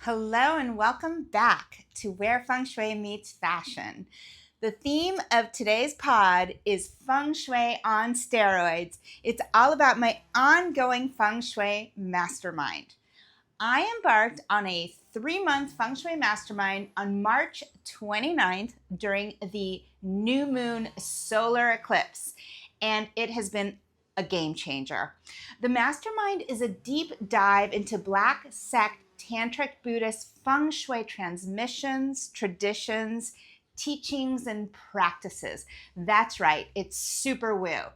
Hello and welcome back to Where Feng Shui Meets Fashion. The theme of today's pod is Feng Shui on Steroids. It's all about my ongoing Feng Shui Mastermind. I embarked on a 3-month Feng Shui Mastermind on March 29th during the new moon solar eclipse, and it has been a game changer. The Mastermind is a deep dive into Black sect Tantric Buddhist Feng Shui transmissions, traditions, teachings, and practices. That's right, it's super woo.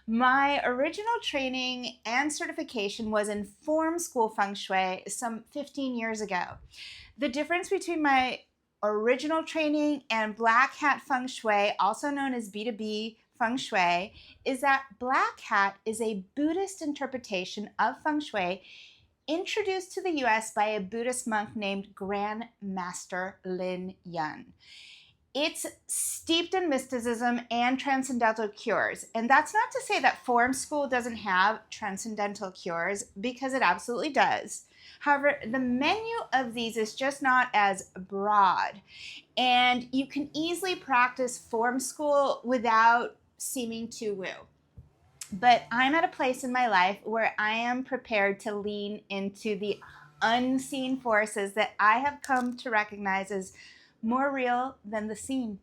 My original training and certification was in Form School Feng Shui some 15 years ago. The difference between my original training and Black Hat Feng Shui, also known as B2B Feng Shui, is that Black Hat is a Buddhist interpretation of Feng Shui introduced to the US by a Buddhist monk named Grand Master Lin Yun. It's steeped in mysticism and transcendental cures. And that's not to say that Form School doesn't have transcendental cures, because it absolutely does. However, the menu of these is just not as broad. And you can easily practice Form School without seeming too woo. But I'm at a place in my life where I am prepared to lean into the unseen forces that I have come to recognize as more real than the seen.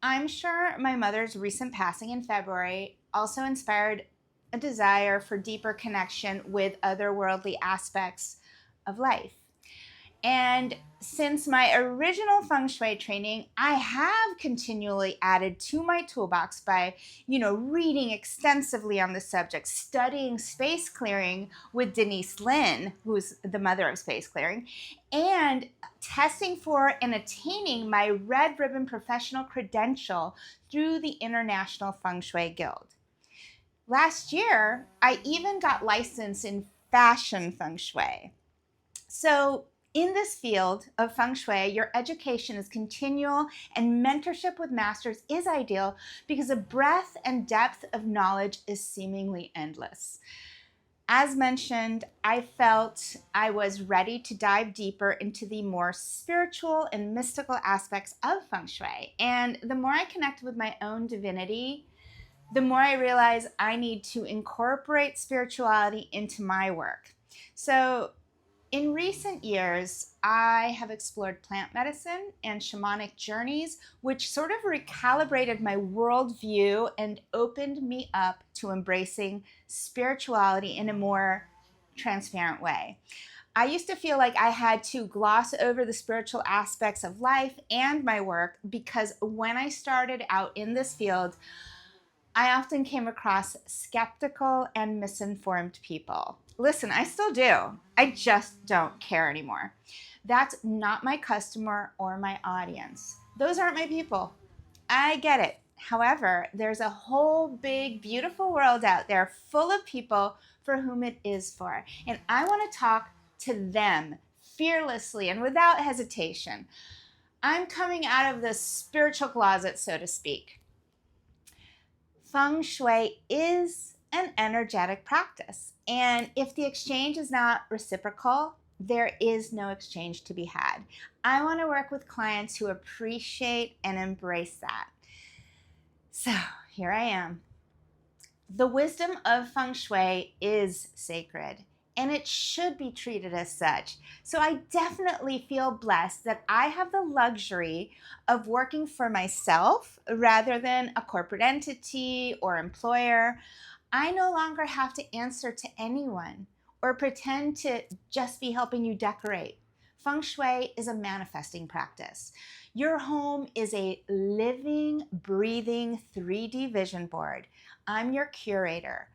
I'm sure my mother's recent passing in February also inspired a desire for deeper connection with otherworldly aspects of life. And since my original Feng Shui training, I have continually added to my toolbox by, reading extensively on the subject, studying space clearing with Denise Lin, who's the mother of space clearing, and testing for and attaining my red ribbon professional credential through the International Feng Shui Guild. Last year, I even got licensed in fashion Feng Shui. So in this field of Feng Shui, your education is continual and mentorship with masters is ideal because the breadth and depth of knowledge is seemingly endless. As mentioned, I felt I was ready to dive deeper into the more spiritual and mystical aspects of Feng Shui. And the more I connect with my own divinity, the more I realize I need to incorporate spirituality into my work. So in recent years, I have explored plant medicine and shamanic journeys, which sort of recalibrated my worldview and opened me up to embracing spirituality in a more transparent way. I used to feel like I had to gloss over the spiritual aspects of life and my work because when I started out in this field, I often came across skeptical and misinformed people. Listen, I still do. I just don't care anymore. That's not my customer or my audience. Those aren't my people. I get it. However, there's a whole big, beautiful world out there full of people for whom it is for. And I want to talk to them fearlessly and without hesitation. I'm coming out of the spiritual closet, so to speak. Feng Shui is an energetic practice. And if the exchange is not reciprocal, there is no exchange to be had. I want to work with clients who appreciate and embrace that. So here I am. The wisdom of Feng Shui is sacred, and it should be treated as such. So I definitely feel blessed that I have the luxury of working for myself rather than a corporate entity or employer. I no longer have to answer to anyone or pretend to just be helping you decorate. Feng Shui is a manifesting practice. Your home is a living, breathing 3D vision board. I'm your curator.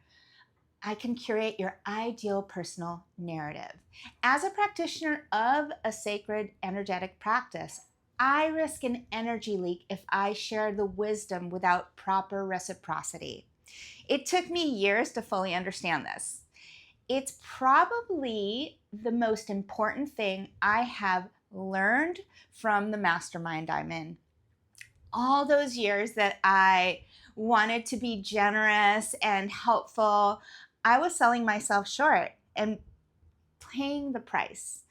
I can curate your ideal personal narrative. As a practitioner of a sacred energetic practice, I risk an energy leak if I share the wisdom without proper reciprocity. It took me years to fully understand this. It's probably the most important thing I have learned from the mastermind I'm in. All those years that I wanted to be generous and helpful, I was selling myself short. And paying the price.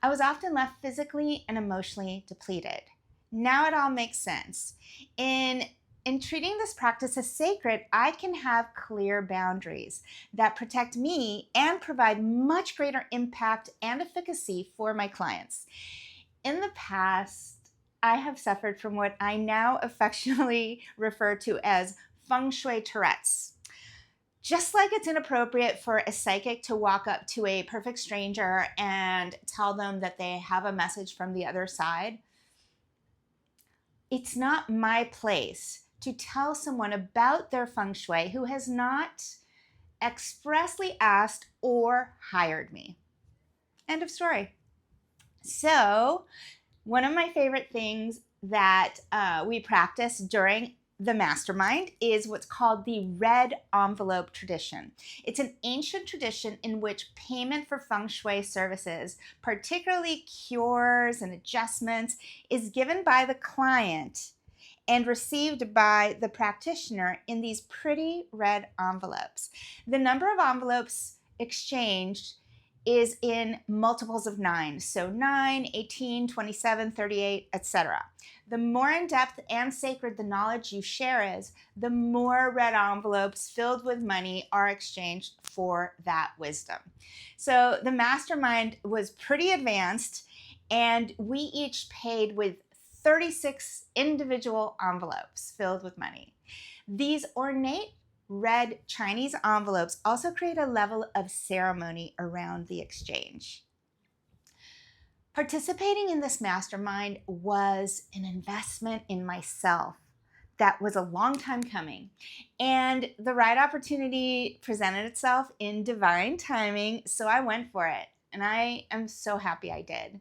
I was often left physically and emotionally depleted. Now it all makes sense. In treating this practice as sacred, I can have clear boundaries that protect me and provide much greater impact and efficacy for my clients. In the past, I have suffered from what I now affectionately refer to as Feng Shui Tourette's. Just like it's inappropriate for a psychic to walk up to a perfect stranger and tell them that they have a message from the other side, it's not my place to tell someone about their Feng Shui who has not expressly asked or hired me. End of story. So, one of my favorite things that we practice during the Mastermind is what's called the red envelope tradition. It's an ancient tradition in which payment for Feng Shui services, particularly cures and adjustments, is given by the client and received by the practitioner in these pretty red envelopes. The number of envelopes exchanged is in multiples of 9, so 9, 18, 27, 38, etc. The more in-depth and sacred the knowledge you share is, the more red envelopes filled with money are exchanged for that wisdom. So the Mastermind was pretty advanced, and we each paid with 36 individual envelopes filled with money. These ornate red Chinese envelopes also create a level of ceremony around the exchange. Participating in this Mastermind was an investment in myself that was a long time coming, and the right opportunity presented itself in divine timing, so I went for it, and I am so happy I did.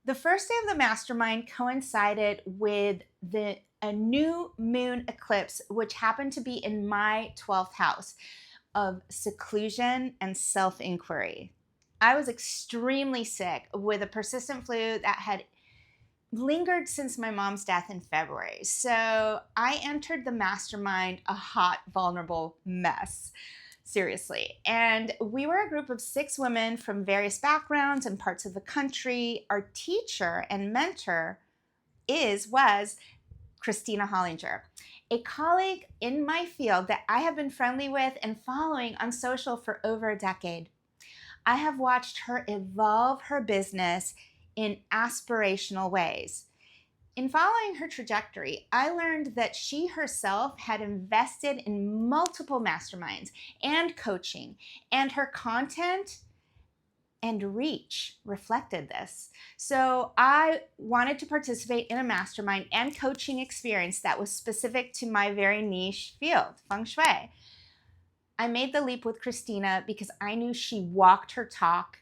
The first day of the Mastermind coincided with a new moon eclipse, which happened to be in my 12th house of seclusion and self-inquiry. I was extremely sick with a persistent flu that had lingered since my mom's death in February. So I entered the Mastermind a hot, vulnerable mess. Seriously. And we were a group of 6 women from various backgrounds and parts of the country. Our teacher and mentor was Christina Hollinger, a colleague in my field that I have been friendly with and following on social for over a decade. I have watched her evolve her business in aspirational ways. In following her trajectory, I learned that she herself had invested in multiple masterminds and coaching, and her content and reach reflected this. So I wanted to participate in a mastermind and coaching experience that was specific to my very niche field, Feng Shui. I made the leap with Christina because I knew she walked her talk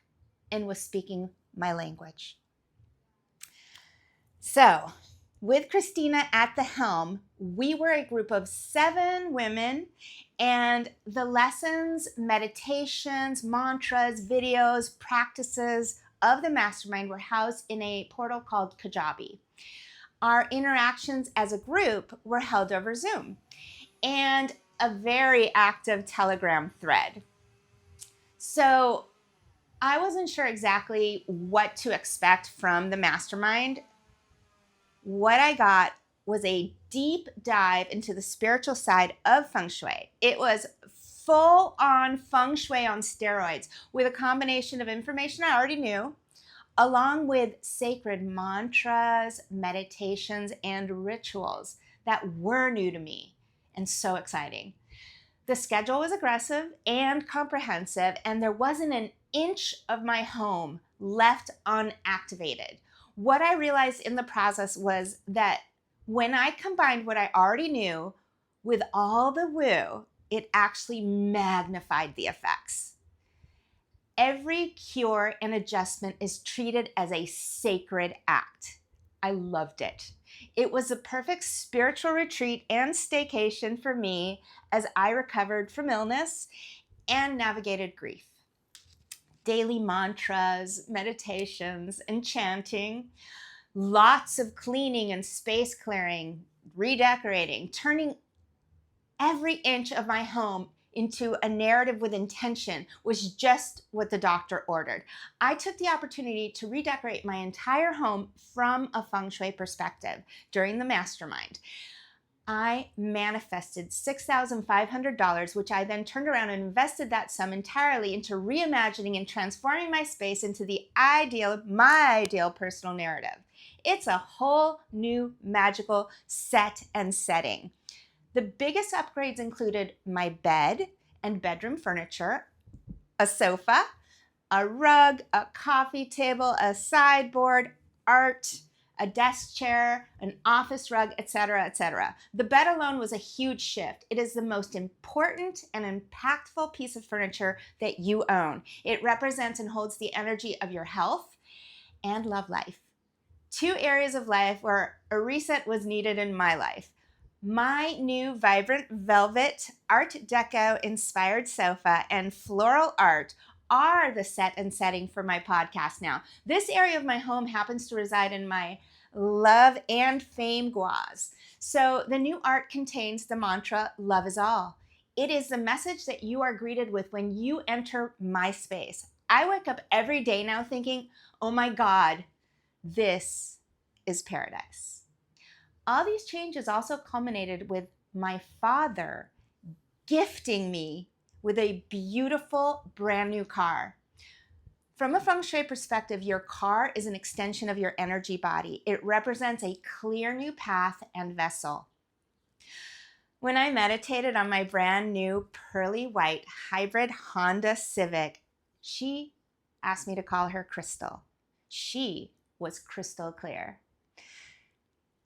and was speaking my language. So, with Christina at the helm, we were a group of 7 women, and the lessons, meditations, mantras, videos, practices of the Mastermind were housed in a portal called Kajabi. Our interactions as a group were held over Zoom and a very active Telegram thread. So I wasn't sure exactly what to expect from the Mastermind. What I got was a deep dive into the spiritual side of Feng Shui. It was full on Feng Shui on steroids with a combination of information I already knew, along with sacred mantras, meditations, and rituals that were new to me and so exciting. The schedule was aggressive and comprehensive, and there wasn't an inch of my home left unactivated. What I realized in the process was that when I combined what I already knew with all the woo, it actually magnified the effects. Every cure and adjustment is treated as a sacred act. I loved it. It was a perfect spiritual retreat and staycation for me as I recovered from illness and navigated grief. Daily mantras, meditations, and chanting, lots of cleaning and space clearing, redecorating, turning every inch of my home into a narrative with intention was just what the doctor ordered. I took the opportunity to redecorate my entire home from a Feng Shui perspective during the Mastermind. I manifested $6,500, which I then turned around and invested that sum entirely into reimagining and transforming my space into my ideal personal narrative. It's a whole new magical set and setting. The biggest upgrades included my bed and bedroom furniture, a sofa, a rug, a coffee table, a sideboard, art, a desk chair, an office rug, etc., etc. The bed alone was a huge shift. It is the most important and impactful piece of furniture that you own. It represents and holds the energy of your health and love life. Two areas of life where a reset was needed in my life. My new vibrant velvet Art Deco inspired sofa and floral art are the set and setting for my podcast now. This area of my home happens to reside in my love and fame guas. So the new art contains the mantra, love is all. It is the message that you are greeted with when you enter my space. I wake up every day now thinking, oh my God, this is paradise. All these changes also culminated with my father gifting me with a beautiful brand new car. From a Feng Shui perspective, your car is an extension of your energy body. It represents a clear new path and vessel. When I meditated on my brand new pearly white hybrid Honda Civic, she asked me to call her Crystal. She was crystal clear.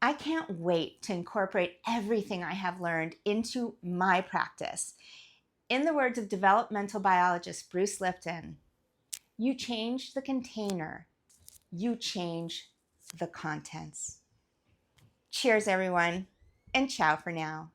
I can't wait to incorporate everything I have learned into my practice. In the words of developmental biologist Bruce Lipton, you change the container, you change the contents. Cheers, everyone, and ciao for now.